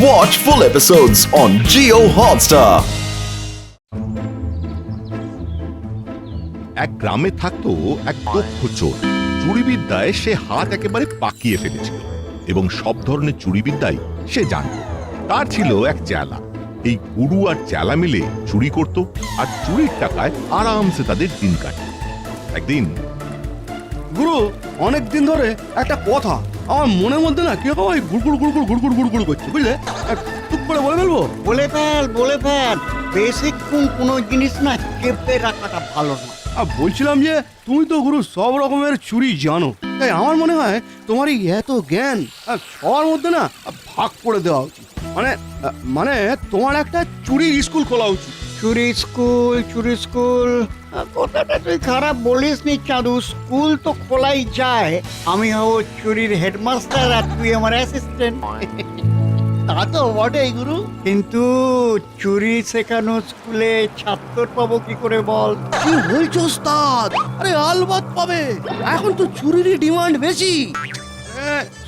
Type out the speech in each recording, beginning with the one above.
Watch full episodes on Jio Hotstar. এক গ্রামে থাকতো এক দক্ষ চোর। চুরিবিদ্যায় সে হাত একেবারে পাকিয়ে ফেলেছিল এবং সব ধরনের চুরিবিদ্যাই সে জানত। তার ছিল এক চেলা। এই গুরু আর চেলা মিলে চুরি করত আর চুরির টাকায় আরামসে তাদের দিন কাটত। একদিন, গুরু, অনেক দিন ধরে একটা কথা আমার মনের মধ্যে না কিরকম ওই গুড়গুড় গুড়গুড় গুড়গুড় গুড়গুড় করছে, বুঝলে? টুক করে বলে ফেলবো? বলে ফেল। বেশিক্ষণ কোনো জিনিস না চেপে রাখাটা ভালো না। বলছিলাম যে তুমি তো গুরু সব রকমের চুরি জানো, তাই আমার মনে হয় তোমার এই এত জ্ঞান সবার মধ্যে না ভাগ করে দেওয়া উচিত। মানে তোমার একটা চুরির স্কুল খোলা উচিত। চুরি স্কুল কথাটা তুই খারাপ বলিস নি চাঁদু। স্কুল তো খোলাই যায়। আমি হব চুরির হেডমাস্টার আর তুই আমার অ্যাসিস্ট্যান্ট। তা তো বটেই গুরু, কিন্তু চুরি শেখানো স্কুলে ছাত্র পাবো কি করে বল? কি বলছো ওস্তাদ? আরে আলবাত পাবে, এখন তো চুরিরই ডিমান্ড বেশি।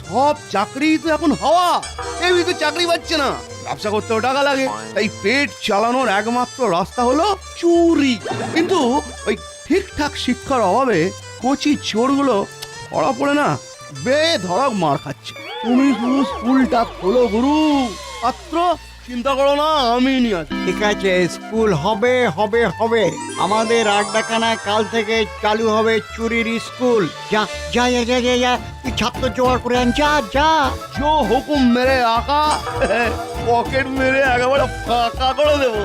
সব চাকরি তো এখন হাওয়া, কেউই তো চাকরি পাচ্ছে না। ব্যবসা করতেও টাকা লাগে, তাই পেট চালানোর একমাত্র রাস্তা হলো চুরি। কিন্তু ওই ঠিকঠাক শিক্ষার অভাবে কচি চোরগুলো ধরা পড়ে না বেধড়ক মার খাচ্ছে। তুমি শুধু স্কুলটা খোলো গুরু, মাত্র চিন্তা করো না, আমি নিয়ে আসি। ঠিক আছে, স্কুল হবে হবে হবে। আমাদের আড্ডাখানায় কাল থেকে চালু হবে চুরির স্কুল। যা যা যা যা যা যা তুই ছাত্র জোগাড় করে আন, যা যা। জো হুকুম মেরে আকা, পকেট মেরে একেবারে ফাঁকা করে দেবো।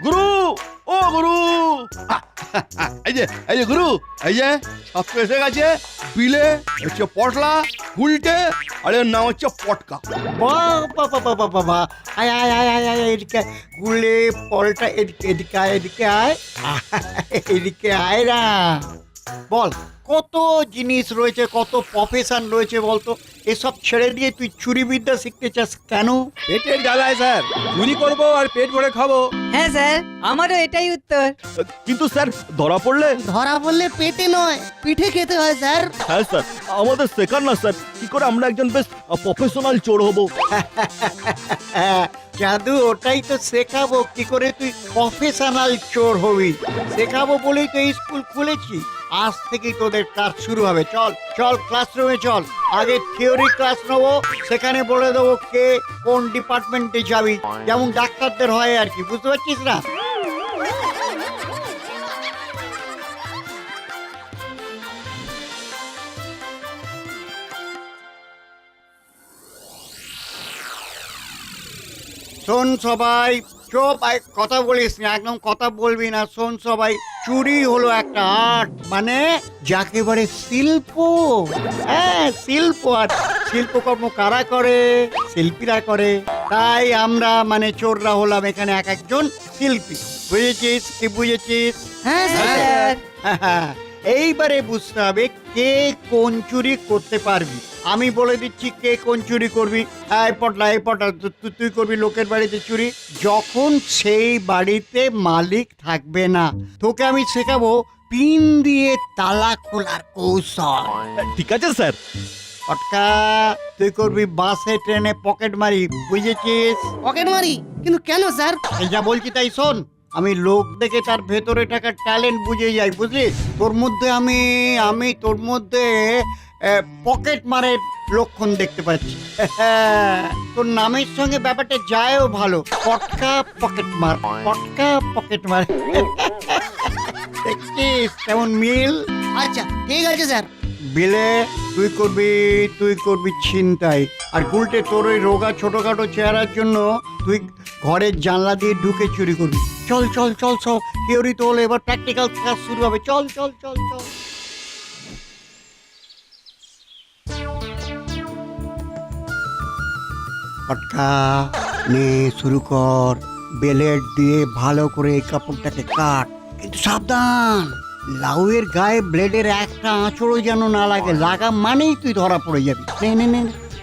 গুরু, ও গুরু, এই যে গুরু, এই যে ছাত্র এসে গেছে। বিলে হচ্ছে পটলা, উল্টে, আর এর নাম হচ্ছে পটকা। বাবা আয় আয় আয় আয় আয় এদিকে গুলে পলটা এদিকে আয় এদিকে আয় এদিকে আয় না। বল, কত জিনিস রয়েছে, কত প্রফেশন রয়েছে বলতো। এসব ছেড়ে দিয়ে তুই চুরি বিদ্যা শিখতে চাস কেন? পেটের জ্বালায় স্যার, চুরি করবো আর পেট ভরে খাবো। হ্যাঁ স্যার, আমারও এটাই উত্তর। কিন্তু স্যার, ধরা পড়লে পেটে নয়, পিঠে খেতে হয় স্যার। হ্যাঁ স্যার, আমাদের শেখার না স্যার কি করে আমরা একজন বেশ প্রফেশনাল চোর হব। জাদু, ওটাই তো শেখাবো কি করে তুই প্রফেশনাল চোর হবি। শেখাবো বলেই তো স্কুল খুলেছি। আজ থেকেই তোদের ক্লাস শুরু হবে। চল চল ক্লাসরুমে চল। আগে থিওরি ক্লাস নেবো, সেখানে বলে দেবো কে কোন ডিপার্টমেন্টে যাবি, যেমন ডাক্তারদের হয় আর কি, বুঝতে পারছিস না? শোন সবাই, চুপ, কথা বলিস না, একদম কথা বলবি না। শোন সবাই, চুরি হলো একটা আর্ট, মানে যাকে বলে শিল্প। হ্যাঁ, শিল্প। আর শিল্পকর্ম কারা করে? শিল্পীরা করে। তাই আমরা মানে চোররা হলাম এখানে এক একজন শিল্পী। বুঝেছিস কি বুঝেছিস? হ্যাঁ স্যার। এইবারে বুঝতে হবে কে কোন চুরি করতে পারবি। আমি বলে দিচ্ছি কে কোন চুরি করবি। এই পটলা তুই করবি লোকের বাড়িতে চুরি, যখন সেই বাড়িতে মালিক থাকবে না। তোকে আমি শেখাবো পিন দিয়ে তালা খোলার কৌশল। ঠিক আছে স্যার। পটকা, তুই করবি বাসে ট্রেনে পকেট মারি, বুঝেছিস? পকেট মারি? কিন্তু কেন স্যার? এই যা বলছি তাই শোন। আমি লোক দেখে তার ভেতরে থাকা ট্যালেন্ট বুঝে যাই, বুঝলি? তোর মধ্যে আমি তোর মধ্যে পকেট মারের লক্ষণ দেখতে পাচ্ছি। তোর নামের সঙ্গে ব্যাপারটা যায়ও ভালো, পটকা পকেট মার, পটকা পকেট মার। দেখছিস কেমন মিল? আচ্ছা ঠিক আছে স্যার। বিলে তুই করবি ছিনতাই। আর গুলটে, তোর ওই রোগা ছোটখাটো চেহারার জন্য তুই ঘরের জানলা দিয়ে ঢুকে চুরি করবি। চল চল চল সব থিওরি তো হলো, এবার প্র্যাকটিক্যাল ক্লাস শুরু হবে। চল চল চল চল। পটকা নে, শুরু কর। বেলেট দিয়ে ভালো করে এই কাপড়টাকে কাট, কিন্তু সাবধান, লাউয়ের গায়ে ব্লেডের একটা আঁচড়ও যেন না লাগে। লাগা মানেই তুই ধরা পড়ে যাবি। নে নে নে,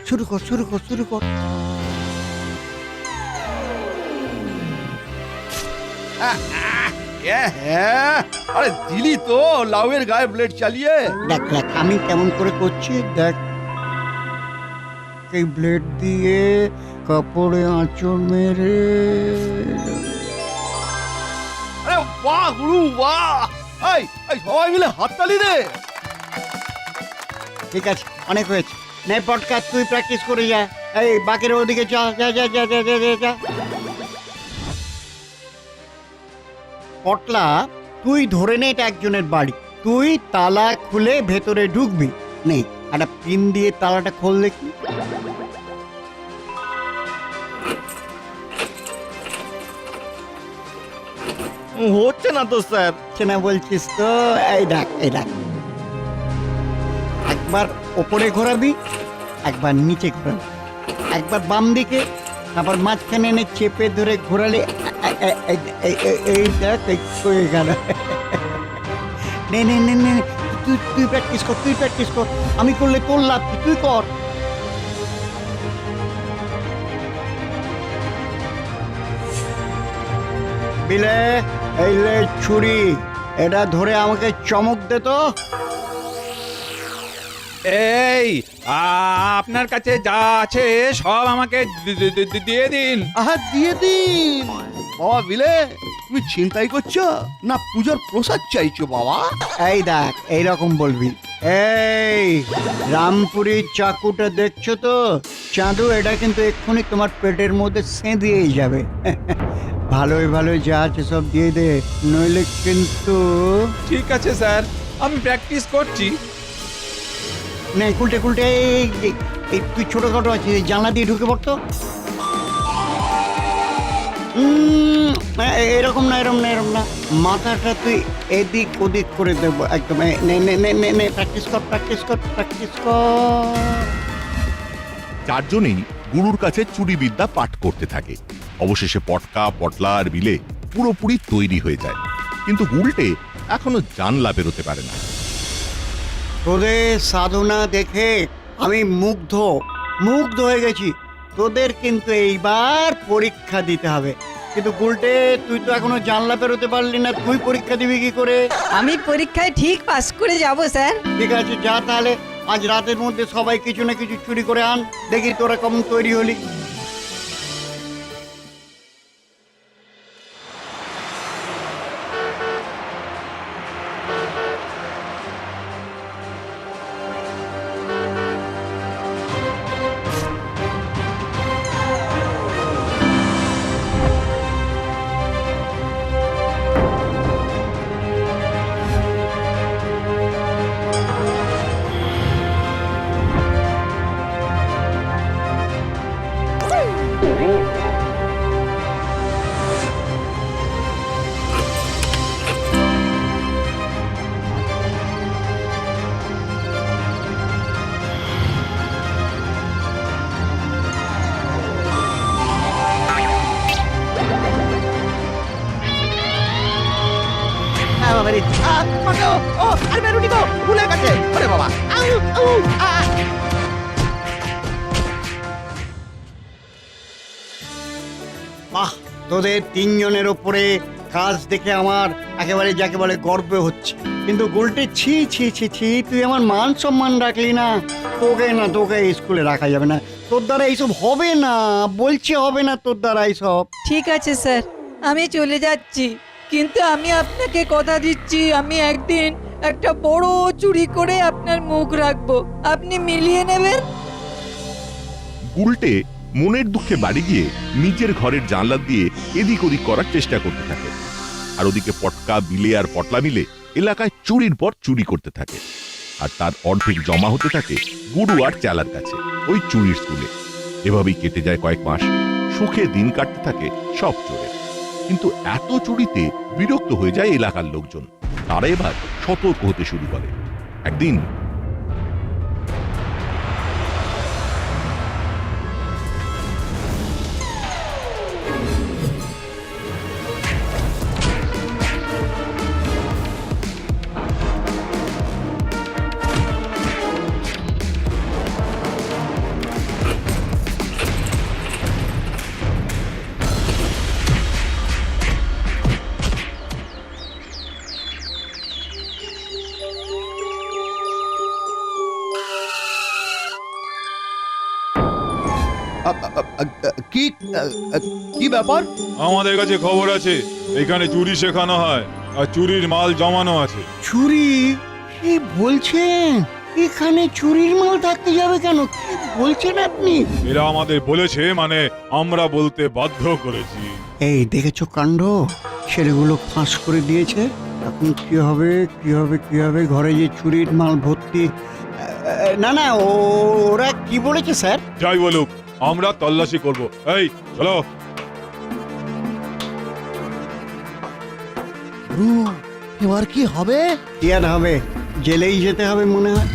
শুরু কর শুরু কর শুরু কর। হ্যাঁ, আরে দিলি তো লাউয়ের গায়ে ব্লেড চালিয়ে। দেখ দেখ আমি কেমন করে করছি দেখ, এই ব্লেড দিয়ে কাপড়ে আঁচড় মেরে। আরে বাহ গুরু বাহ, এই এই সবাই মিলে হাততালি দে। ঠিক আছে, অনেক হয়েছে। নে পটকা, তুই প্র্যাকটিস করে যা। এই বাকের ওদিকে যা যা যা যা যা যা যা যা। পটলা, তুই ধরে নে এটা একজনের বাড়ি, তুই তালা খুলে ভেতরে ঢুকবি। নেই, একটা পিন দিয়ে তালাটা খোল দেখি। হচ্ছে না তো স্যার। চেনা বলছিস তো? এই দেখ এই দেখ, একবার ওপরে ঘোরাবি, একবার নিচে ঘোরাবি, একবার বাম দিকে, তারপর মাঝখানে এনে চেপে ধরে ঘোরালে এই দেখ এই হয়ে গেল। নে নে নে নে, তুই তুই প্র্যাকটিস কর, তুই প্র্যাকটিস কর। আমি করলে তোর লাভ কি, তুই কর। বিলে, এই লে ছুরি, এটা ধরে আমাকে চমক দে তো। এই আপনার কাছে যা আছে সব আমাকে দিয়ে দিন। আহা দিয়ে দিন। বাবা বিলে, তুমি চিন্তাই করছো না পূজার প্রসাদ চাইছো বাবা? এই দেখ, এইরকম বলবি। এই রামপুরীর চাকুটা দেখছো তো চাঁদু, এটা কিন্তু এক্ষুনি তোমার পেটের মধ্যে সেঁধিয়েই যাবে। ভালোই ভালোই যা আছে সব দিয়ে দে, নইলে কিন্তু। ঠিক আছে স্যার, আমি প্র্যাকটিস করছি। নে কুলটে কুলটে, এই তুই ছোটখাটো আছে, জানলা দিয়ে ঢুকে পড়তো। এরকম না, এরকম না, এরকম না, মাথাটা তুই এদিক ওদিক করে দেবো একদম। নে নে নে নে নে, প্র্যাকটিস কর, প্র্যাকটিস কর, প্র্যাকটিস কর। চারজনেই গুরুর কাছে চুরি বিদ্যা পাঠ করতে থাকে। অবশেষে পটকা, পটলা আর বিলে পুরোপুরি তৈরি হয়ে যায়, কিন্তু গুলটে এখনো জানলা বেরোতে পারে না। তোদের সাধনা দেখে আমি মুগ্ধ মুগ্ধ হয়ে গেছি। তোদের কিন্তু এইবার পরীক্ষা দিতে হবে। কিন্তু গুলটে, তুই তো এখনো জানলা বেরোতে পারলি না, তুই পরীক্ষা দিবি কি করে? আমি পরীক্ষায় ঠিক পাস করে যাব স্যার। ঠিক আছে, যা তাহলে আজ রাতের মধ্যে সবাই কিছু না কিছু চুরি করে আন, দেখি তোরা কেমন তৈরি হলি। বাহ, তোদের তিনজনের ওপরে কাজ দেখে আমার একেবারে যাকে বলে গর্ব হচ্ছে। কিন্তু গুলটে, ছি ছি ছি ছি, তুই আমার মান সম্মান রাখলি না। তোকে স্কুলে রাখা যাবে না, তোর দ্বারা এইসব হবে না, বলছে হবে না তোর দ্বারা এইসব। ঠিক আছে স্যার, আমি চলে যাচ্ছি, কিন্তু আমি আপনাকে কথা দিচ্ছি আমি একদিন একটা বড় চুরি করে আপনার মুখ রাখবো, আপনি মিলিয়ে নেবেন। গুলটে মনের দুঃখে বাড়ি গিয়ে নিজের ঘরের জানলা দিয়ে এদিক ওদিক করার চেষ্টা করতে থাকে। আর ওদিকে পটকা, বিলে আর পটলা মিলে এলাকায় চুরির পর চুরি করতে থাকে। আর তার অর্ধেক জমা হতে থাকে গুরু আর চালার কাছে, ওই চুরির স্কুলে। এভাবেই কেটে যায় কয়েক মাস, সুখে দিন কাটতে থাকে সব চোরে। কিন্তু এত চুরিতে বিরক্ত হয়ে যায় এলাকার লোকজন। তারা এবার সতর্ক হতে শুরু করে। একদিন কি ব্যাপার? আমাদের কাছে খবর আছে এখানে চুরি শেখানো হয় আর চুরির মাল জমানো আছে। চুরি? কি বলছেন? এখানে চুরির মাল থাকতে যাবে কেন? কি বলছেন আপনি? এরা আমাদের বলেছে, মানে আমরা বলতে বাধ্য করেছি। এই দেখেছো কাণ্ড, ছেলেগুলো ফাঁস করে দিয়েছে। এখন কি হবে কি হবে কি হবে? ঘরে যে চুরির মাল ভর্তি। না না, ওরা কি বলেছে স্যার? যাই বলুক, আমরা তল্লাশি করব। এই চলো। গুরু, এবার কি হবে? কি আর হবে, জেলেই যেতে হবে মনে হয়।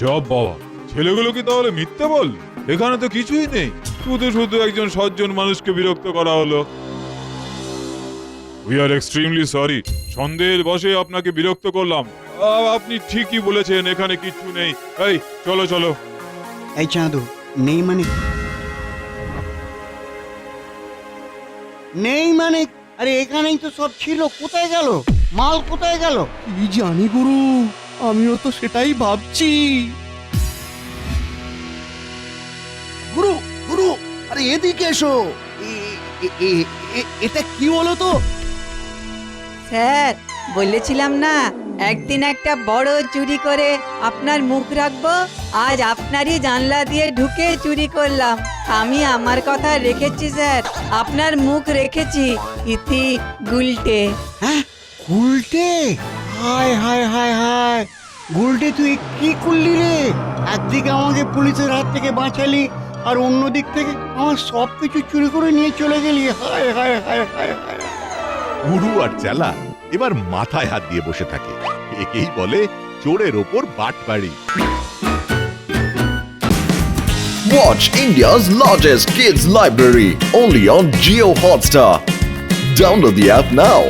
জব বাবা, ছেলেগুলো কি তাহলে মিথ্যে বল? এখানে তো কিছুই নেই, শুধু শুধু একজন সজ্জন মানুষকে বিরক্ত করা হলো। উই আর এক্সট্রিমলি সরি, সন্দেহের বশে আপনাকে বিরক্ত করলাম। আপনি ঠিকই বলেছেন, এখানে কিছু নেই। এই চলো চলো। এই চাঁদু, নেই মানে? নেই মানে? আরে এখানেই তো সব ছিল, কোথায় গেল? মাল কোথায় গেল? কি জানি গুরু, আমিও তো সেটাই ভাবছি। গুরু গুরু, আরে এদিকে এসো। এটা কি বলো তো? স্যার, বলেছিলাম না একদিন একটা বড় চুরি করে আপনার মুখ রাখবো। আজ আপনারই জানলা দিয়ে ঢুকে চুরি করলাম। আমি আমার কথা রেখেছি স্যার, আপনার মুখ রেখেছি। ইতি গুলটে। হ্যাঁ, গুলটে? হায় হায় হায় হায়, গুলটে তুই কি করলি রে? একদিকে আমাকে পুলিশের হাত থেকে বাঁচালি, আর অন্য দিক থেকে আমার সব কিছু চুরি করে নিয়ে চলে গেলি। হায় হায় হায় হায় হায়। গুরু আর চেলা এবার মাথায় হাত দিয়ে বসে থাকে। একেই বলে চোরের ওপর বাটপাড়ি। Watch India's largest kids library only on Geo Hotstar. Download the app now.